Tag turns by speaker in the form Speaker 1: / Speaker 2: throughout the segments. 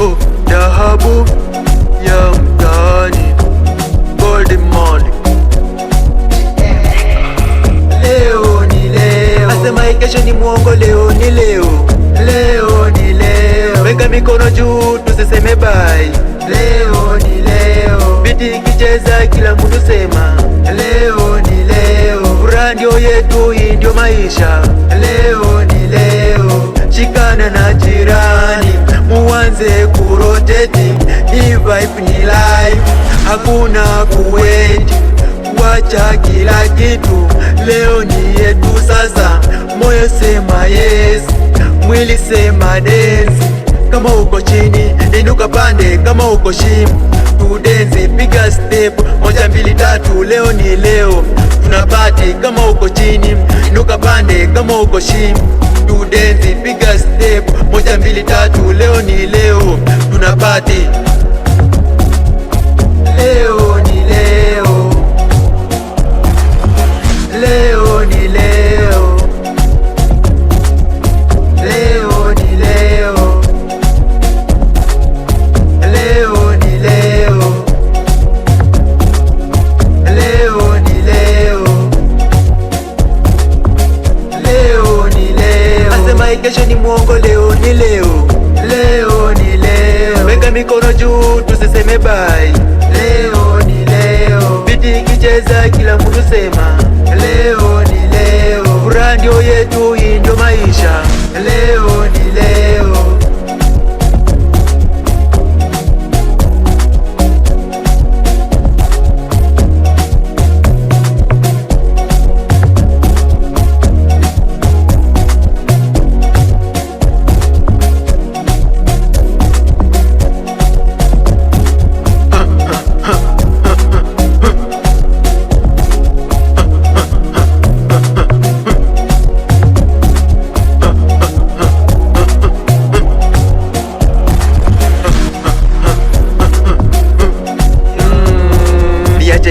Speaker 1: Oh, dhahabu ya mtaani, gold money. Leo ni leo, asema kesho ni mwongo, leo ni leo. Leo ni leo, weka mikono juu tusiseme bye. Leo ni leo, biti ikicheza kila mtu sema leo ni leo. Furaha ndio yetu, hii ndio maisha. Leo ni leo, shikana na jirani muanze kuroteti. Hii vibe ni life, hakuna kuweti. Wacha kila kitu, leo ni yetu sasa. Moyo sema yes, mwili sema dance. Kama uko chini inuka pande, kama uko shimo tu dance. Piga step 1 2 3, leo ni leo tunapati. Kama uko chini inuka pande, kama uko shimo tu dance. Piga step 1 2 3, leo ni leo tunapati. Leo ni leo, leo ni leo, leo ni leo, leo ni leo, leo ni leo, leo ni leo. Asema kesho ni mwongo, leo ni leo. Leo ni leo, weka mikono juu tusiseme bye. Leo ni leo, biti ikicheza kila mtu sema leo ni leo. Furaha ndio yetu, hii ndio maisha. Leo ni leo.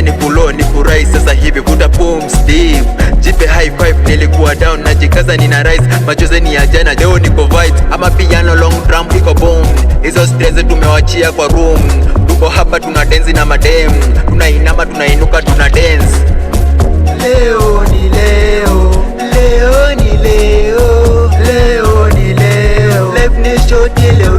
Speaker 1: Ni kulo ni furahi sasa hivi, vuta pumzi deep, jipe high five. Nilikuwa down na jikaza nina rise, machozi ni ya jana, leo niko vibes. Ama piano long drum iko boom, hizo stress tumewachia kwa room. Tuko hapa tuna dance na madem, tunainama tunainuka tuna dance. Leo ni leo, leo ni leo, leo ni leo. Life ni short, leo